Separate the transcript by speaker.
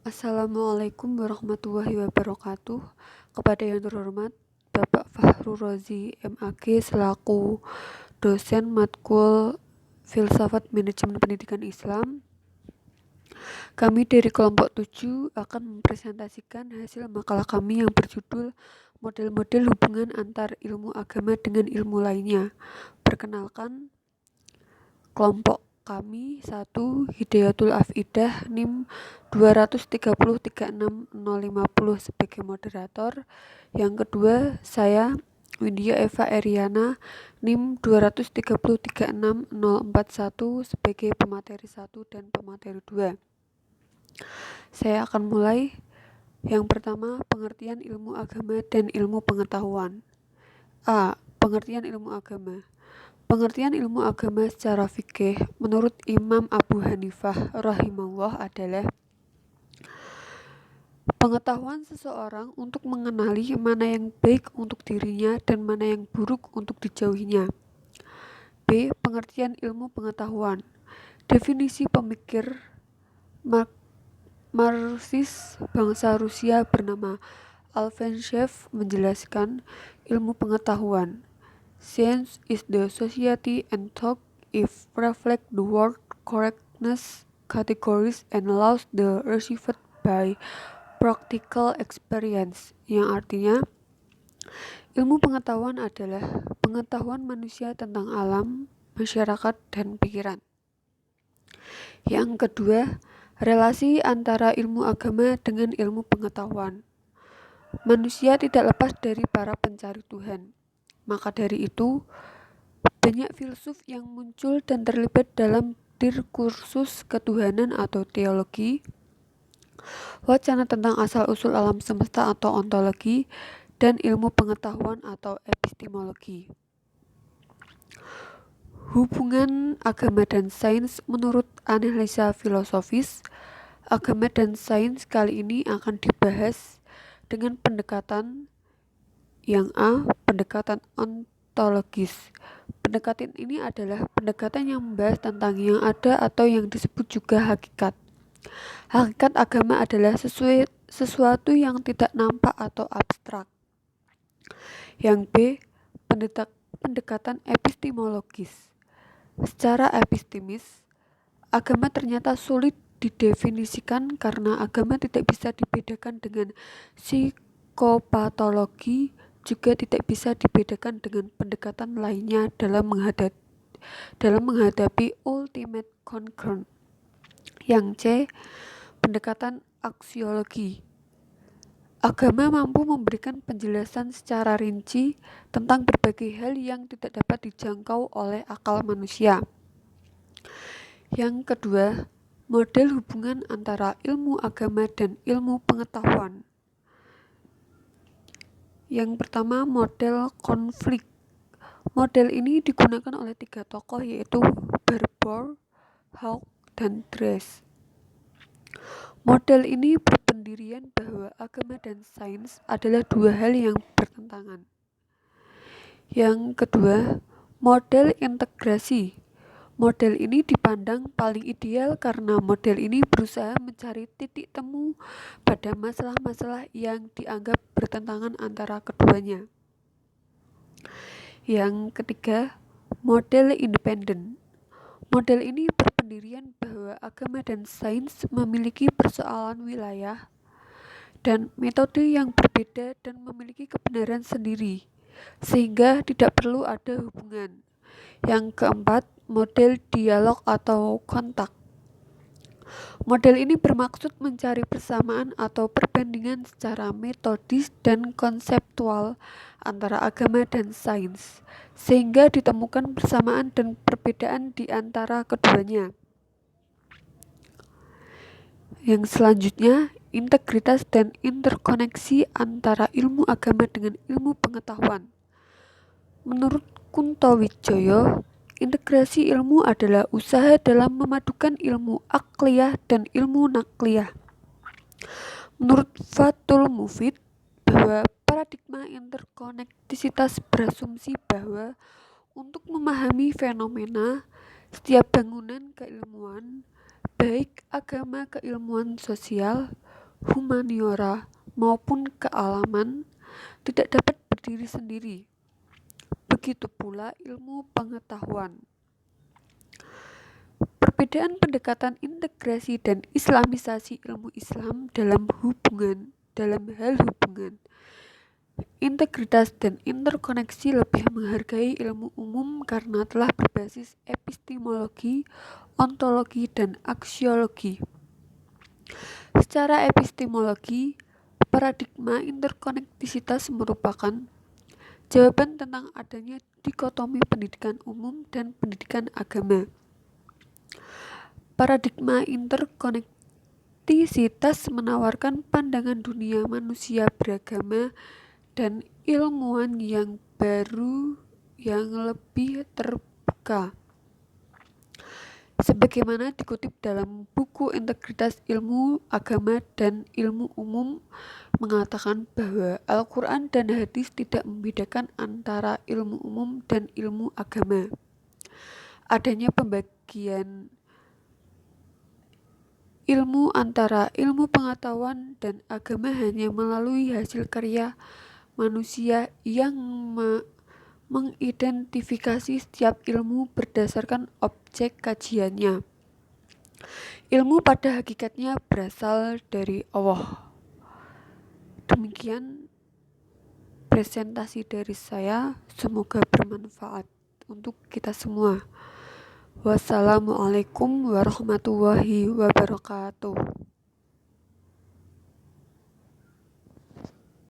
Speaker 1: Assalamualaikum warahmatullahi wabarakatuh. Kepada yang terhormat Bapak Fahru Rozi MAG selaku dosen matkul Filsafat Manajemen Pendidikan Islam, kami dari kelompok 7 akan mempresentasikan hasil makalah kami yang berjudul Model-model hubungan antar ilmu agama dengan ilmu lainnya. Perkenalkan, kelompok kami 1 Hidayatul Afidah NIM 2303650 sebagai moderator. Yang kedua, saya Widya Eva Eriana NIM 230364041 sebagai pemateri 1 dan pemateri 2. Saya akan mulai. Yang pertama, pengertian ilmu agama dan ilmu pengetahuan. A. Pengertian ilmu agama. Pengertian ilmu agama secara fikih menurut Imam Abu Hanifah rahimahullah adalah pengetahuan seseorang untuk mengenali mana yang baik untuk dirinya dan mana yang buruk untuk dijauhinya. B. Pengertian ilmu pengetahuan. Definisi pemikir Marxis bangsa Rusia bernama Alfenshev menjelaskan ilmu pengetahuan. Science is the society and thought if reflect the world correctness categories and laws the received by practical experience, yang artinya ilmu pengetahuan adalah pengetahuan manusia tentang alam, masyarakat, dan pikiran. Yang kedua, relasi antara ilmu agama dengan ilmu pengetahuan. Manusia tidak lepas dari para pencari Tuhan. Maka dari itu, banyak filsuf yang muncul dan terlibat dalam diskursus ketuhanan atau teologi, wacana tentang asal-usul alam semesta atau ontologi, dan ilmu pengetahuan atau epistemologi. Hubungan agama dan sains. Menurut analisa filosofis, agama dan sains kali ini akan dibahas dengan pendekatan yang A. Pendekatan ontologis. Pendekatan ini adalah pendekatan yang membahas tentang yang ada atau yang disebut juga hakikat. Hakikat agama adalah sesuatu yang tidak nampak atau abstrak. Yang B. Pendekatan epistemologis. Secara epistemis, agama ternyata sulit didefinisikan karena agama tidak bisa dibedakan dengan psikopatologi, juga tidak bisa dibedakan dengan pendekatan lainnya dalam menghadapi ultimate concern. Yang C. Pendekatan aksiologi. Agama mampu memberikan penjelasan secara rinci tentang berbagai hal yang tidak dapat dijangkau oleh akal manusia. Yang kedua, model hubungan antara ilmu agama dan ilmu pengetahuan. Yang pertama, model konflik. Model ini digunakan oleh 3 tokoh yaitu Barbour, Hawke, dan Dress. Model ini berpendirian bahwa agama dan sains adalah dua hal yang bertentangan. Yang kedua, model integrasi. Model ini dipandang paling ideal karena model ini berusaha mencari titik temu pada masalah-masalah yang dianggap bertentangan antara keduanya. Yang ketiga, model independen. Model ini berpendirian bahwa agama dan sains memiliki persoalan wilayah dan metode yang berbeda dan memiliki kebenaran sendiri, sehingga tidak perlu ada hubungan. Yang keempat, model dialog atau kontak. Model ini bermaksud mencari persamaan atau perbandingan secara metodis dan konseptual antara agama dan sains, sehingga ditemukan persamaan dan perbedaan di antara keduanya. Yang selanjutnya, integritas dan interkoneksi antara ilmu agama dengan ilmu pengetahuan. Menurut Kunto Wijaya, integrasi ilmu adalah usaha dalam memadukan ilmu akliyah dan ilmu nakliyah. Menurut Fathul Mufid, bahwa paradigma interkonektisitas berasumsi bahwa untuk memahami fenomena setiap bangunan keilmuan, baik agama keilmuan sosial, humaniora maupun kealaman tidak dapat berdiri sendiri. Begitu pula ilmu pengetahuan. Perbedaan pendekatan integrasi dan islamisasi ilmu Islam dalam hal hubungan, integritas dan interkoneksi lebih menghargai ilmu umum karena telah berbasis epistemologi, ontologi, dan aksiologi. Secara epistemologi, paradigma interkonektisitas merupakan jawaban tentang adanya dikotomi pendidikan umum dan pendidikan agama. Paradigma interkonektisitas menawarkan pandangan dunia manusia beragama dan ilmuwan yang baru yang lebih terbuka. Sebagaimana dikutip dalam buku Integritas Ilmu Agama dan Ilmu Umum mengatakan bahwa Al-Quran dan hadis tidak membedakan antara ilmu umum dan ilmu agama. Adanya pembagian ilmu antara ilmu pengetahuan dan agama hanya melalui hasil karya manusia yang mengidentifikasi setiap ilmu berdasarkan objek kajiannya. Ilmu pada hakikatnya berasal dari Allah. Demikian presentasi dari saya, semoga bermanfaat untuk kita semua. Wassalamualaikum warahmatullahi wabarakatuh.